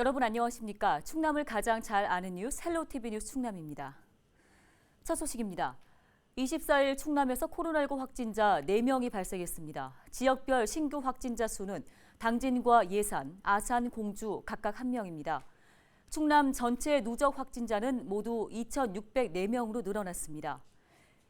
여러분 안녕하십니까? 충남을 가장 잘 아는 뉴스 헬로티비 뉴스 충남입니다. 첫 소식입니다. 24일 충남에서 코로나19 확진자 4명이 발생했습니다. 지역별 신규 확진자 수는 당진과 예산, 아산, 공주 각각 1명입니다. 충남 전체 누적 확진자는 모두 2,604명으로 늘어났습니다.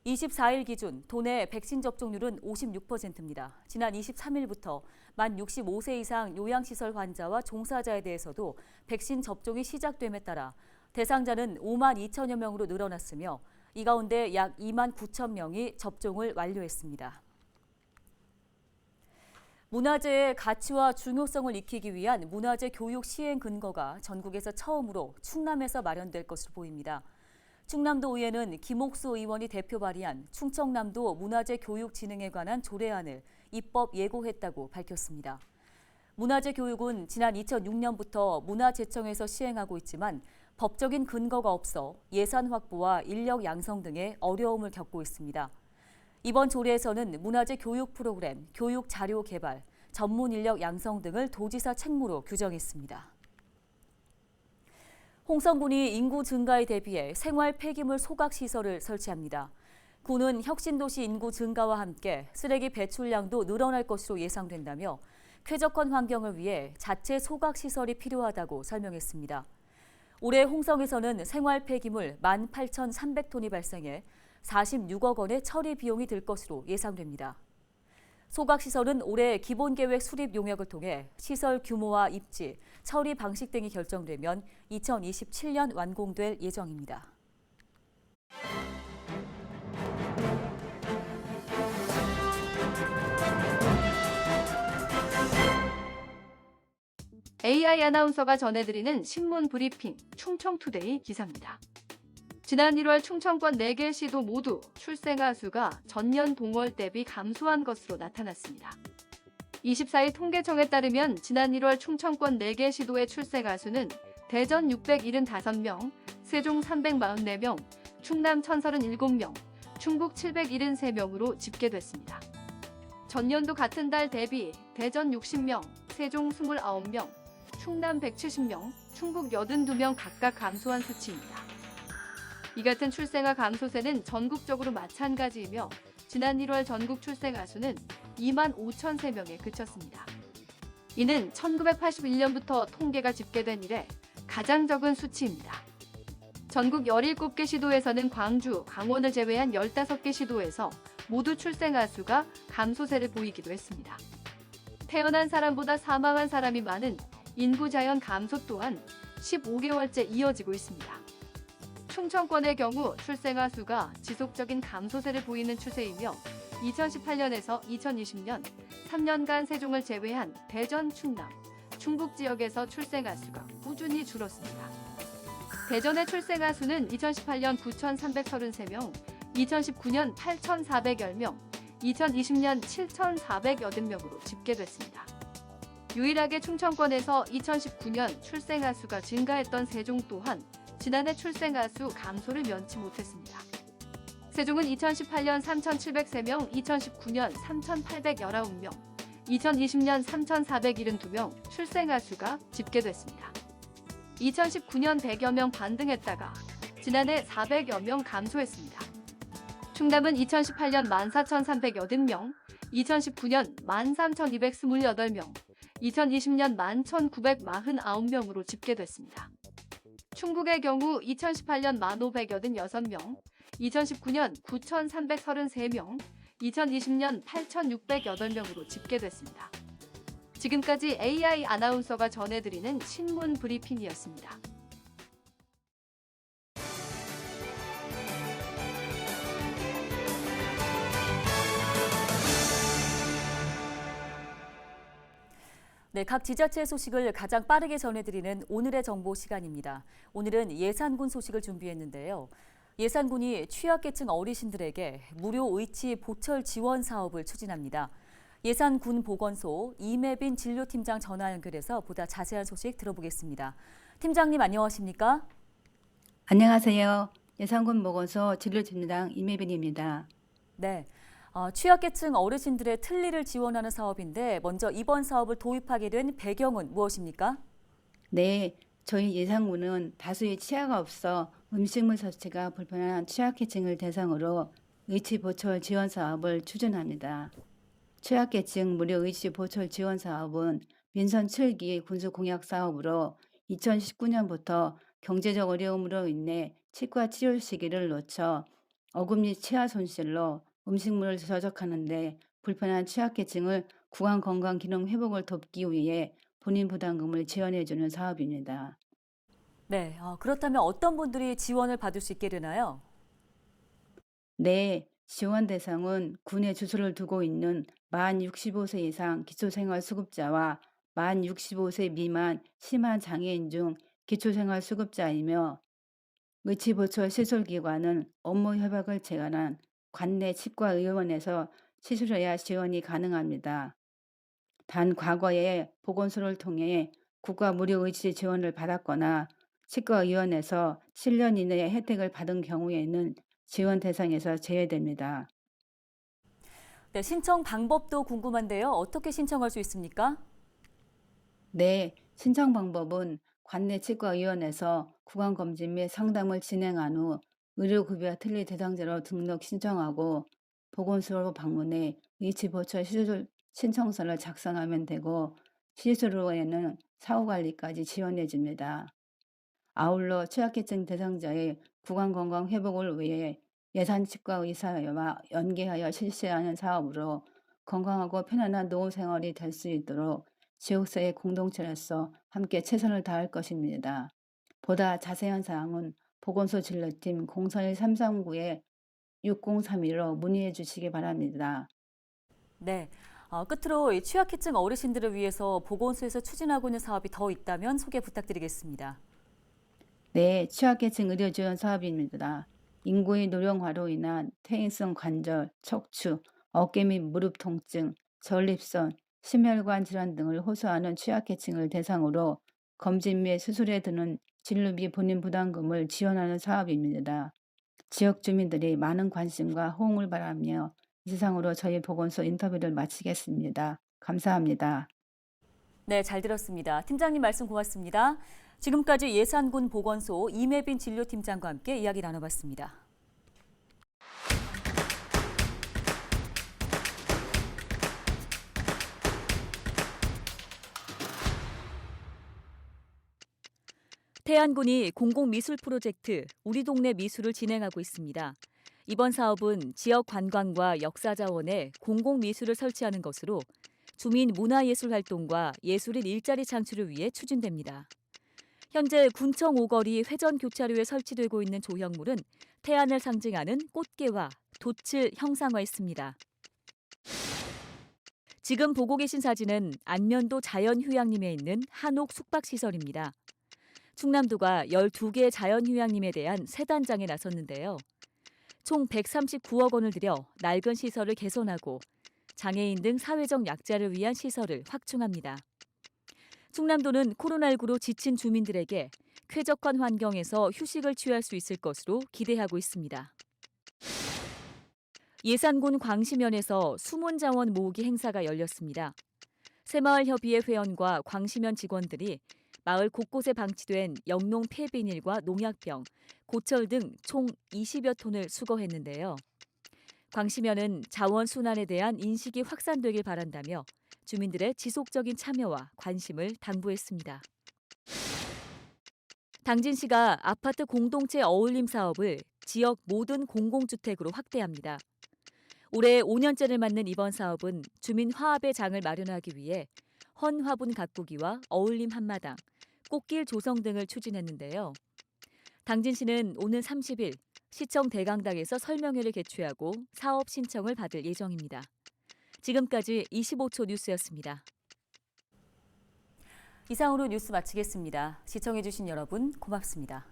24일 기준 도내 백신 접종률은 56%입니다. 지난 23일부터 만 65세 이상 요양시설 환자와 종사자에 대해서도 백신 접종이 시작됨에 따라 대상자는 5만 2천여 명으로 늘어났으며 이 가운데 약 2만 9천 명이 접종을 완료했습니다. 문화재의 가치와 중요성을 익히기 위한 문화재 교육 시행 근거가 전국에서 처음으로 충남에서 마련될 것으로 보입니다. 충남도의회는 김옥수 의원이 대표 발의한 충청남도 문화재 교육 진흥에 관한 조례안을 입법 예고했다고 밝혔습니다. 문화재 교육은 지난 2006년부터 문화재청에서 시행하고 있지만 법적인 근거가 없어 예산 확보와 인력 양성 등의 어려움을 겪고 있습니다. 이번 조례에서는 문화재 교육 프로그램, 교육 자료 개발, 전문 인력 양성 등을 도지사 책무로 규정했습니다. 홍성군이 인구 증가에 대비해 생활 폐기물 소각 시설을 설치합니다. 군은 혁신도시 인구 증가와 함께 쓰레기 배출량도 늘어날 것으로 예상된다며 쾌적한 환경을 위해 자체 소각 시설이 필요하다고 설명했습니다. 올해 홍성에서는 생활 폐기물 18,300톤이 발생해 46억 원의 처리 비용이 들 것으로 예상됩니다. 소각시설은 올해 기본계획 수립 용역을 통해 시설 규모와 입지, 처리 방식 등이 결정되면 2027년 완공될 예정입니다. AI 아나운서가 전해드리는 신문 브리핑 충청투데이 기사입니다. 지난 1월 충청권 4개 시도 모두 출생아 수가 전년 동월 대비 감소한 것으로 나타났습니다. 24일 통계청에 따르면 지난 1월 충청권 4개 시도의 출생아 수는 대전 675명, 세종 344명, 충남 1037명, 충북 773명으로 집계됐습니다. 전년도 같은 달 대비 대전 60명, 세종 29명, 충남 170명, 충북 82명 각각 감소한 수치입니다. 이 같은 출생아 감소세는 전국적으로 마찬가지이며 지난 1월 전국 출생아 수는 2만 5,003명에 그쳤습니다. 이는 1981년부터 통계가 집계된 이래 가장 적은 수치입니다. 전국 17개 시도에서는 광주, 강원을 제외한 15개 시도에서 모두 출생아 수가 감소세를 보이기도 했습니다. 태어난 사람보다 사망한 사람이 많은 인구 자연 감소 또한 15개월째 이어지고 있습니다. 충청권의 경우 출생아 수가 지속적인 감소세를 보이는 추세이며 2018년에서 2020년 3년간 세종을 제외한 대전, 충남, 충북 지역에서 출생아 수가 꾸준히 줄었습니다. 대전의 출생아 수는 2018년 9,333명, 2019년 8,410명, 2020년 7,480명으로 집계됐습니다. 유일하게 충청권에서 2019년 출생아 수가 증가했던 세종 또한 지난해 출생아 수 감소를 면치 못했습니다. 세종은 2018년 3,703명, 2019년 3,819명, 2020년 3,472명 출생아 수가 집계됐습니다. 2019년 100여 명 반등했다가 지난해 400여 명 감소했습니다. 충남은 2018년 14,380명, 2019년 13,228명, 2020년 11,949명으로 집계됐습니다. 충북의 경우 2018년 1,586명, 2019년 9,333명, 2020년 8,608명으로 집계됐습니다. 지금까지 AI 아나운서가 전해드리는 신문 브리핑이었습니다. 네, 각 지자체 소식을 가장 빠르게 전해드리는 오늘의 정보 시간입니다. 오늘은 예산군 소식을 준비했는데요. 예산군이 취약계층 어르신들에게 무료 의치 보철 지원 사업을 추진합니다. 예산군 보건소 이매빈 진료팀장 전화 연결해서 보다 자세한 소식 들어보겠습니다. 팀장님 안녕하십니까? 안녕하세요. 예산군 보건소 진료팀장 이매빈입니다. 네. 취약계층 어르신들의 틀니를 지원하는 사업인데 먼저 이번 사업을 도입하게 된 배경은 무엇입니까? 네, 저희 예산군은 다수의 치아가 없어 음식물 섭취가 불편한 취약계층을 대상으로 의치보철 지원 사업을 추진합니다. 취약계층 무료 의치보철 지원 사업은 민선 7기 군수공약 사업으로 2019년부터 경제적 어려움으로 인해 치과 치료 시기를 놓쳐 어금니 치아 손실로 음식물을 저작하는데 불편한 취약계층을 구강 건강 기능 회복을 돕기 위해 본인 부담금을 지원해주는 사업입니다. 네, 그렇다면 어떤 분들이 지원을 받을 수 있게 되나요? 네, 지원 대상은 군에 주소를 두고 있는 만 65세 이상 기초생활수급자와 만 65세 미만 심한 장애인 중 기초생활수급자이며 의치보철 시술기관은 업무 협약을 제한한 관내 치과의원에서 시술해야 지원이 가능합니다. 단 과거에 보건소를 통해 국가 무료 의치 지원을 받았거나 치과의원에서 7년 이내에 혜택을 받은 경우에는 지원 대상에서 제외됩니다. 네, 신청 방법도 궁금한데요. 어떻게 신청할 수 있습니까? 네, 신청 방법은 관내 치과의원에서 구강검진 및 상담을 진행한 후 의료급여 틀리 대상자로 등록 신청하고 보건소로 방문해 위치보철 시술 신청서를 작성하면 되고 시술 후에는 사후관리까지 지원해 줍니다. 아울러 취약계층 대상자의 구강건강 회복을 위해 예산치과 의사와 연계하여 실시하는 사업으로 건강하고 편안한 노후 생활이 될 수 있도록 지역사회 공동체로서 함께 최선을 다할 것입니다. 보다 자세한 사항은 보건소 진료팀 041-339-6031로 문의해 주시기 바랍니다. 네, 끝으로 이 취약계층 어르신들을 위해서 보건소에서 추진하고 있는 사업이 더 있다면 소개 부탁드리겠습니다. 네, 취약계층 의료 지원 사업입니다. 인구의 노령화로 인한 퇴행성 관절, 척추, 어깨 및 무릎 통증, 전립선, 심혈관 질환 등을 호소하는 취약계층을 대상으로 검진 및 수술에 드는 진료비 본인 부담금을 지원하는 사업입니다. 지역 주민들이 많은 관심과 호응을 바라며 이상으로 저희 보건소 인터뷰를 마치겠습니다. 감사합니다. 네, 잘 들었습니다. 팀장님 말씀 고맙습니다. 지금까지 예산군 보건소 이매빈 진료팀장과 함께 이야기 나눠봤습니다. 태안군이 공공미술 프로젝트 우리 동네 미술을 진행하고 있습니다. 이번 사업은 지역 관광과 역사자원에 공공미술을 설치하는 것으로 주민 문화예술 활동과 예술인 일자리 창출을 위해 추진됩니다. 현재 군청 오거리 회전 교차로에 설치되고 있는 조형물은 태안을 상징하는 꽃게와 돛을 형상화했습니다. 지금 보고 계신 사진은 안면도 자연휴양림에 있는 한옥 숙박시설입니다. 충남도가 12개의 자연휴양림에 대한 세단장에 나섰는데요. 총 139억 원을 들여 낡은 시설을 개선하고 장애인 등 사회적 약자를 위한 시설을 확충합니다. 충남도는 코로나19로 지친 주민들에게 쾌적한 환경에서 휴식을 취할 수 있을 것으로 기대하고 있습니다. 예산군 광시면에서 수문자원 모으기 행사가 열렸습니다. 새마을협의회 회원과 광시면 직원들이 마을 곳곳에 방치된 영농 폐비닐과 농약병, 고철 등 총 20여 톤을 수거했는데요. 광시면은 자원 순환에 대한 인식이 확산되길 바란다며 주민들의 지속적인 참여와 관심을 당부했습니다. 당진시가 아파트 공동체 어울림 사업을 지역 모든 공공주택으로 확대합니다. 올해 5년째를 맞는 이번 사업은 주민 화합의 장을 마련하기 위해 헌화분 가꾸기와 어울림 한마당, 꽃길 조성 등을 추진했는데요. 당진시는 오는 30일 시청 대강당에서 설명회를 개최하고 사업 신청을 받을 예정입니다. 지금까지 25초 뉴스였습니다. 이상으로 뉴스 마치겠습니다. 시청해주신 여러분 고맙습니다.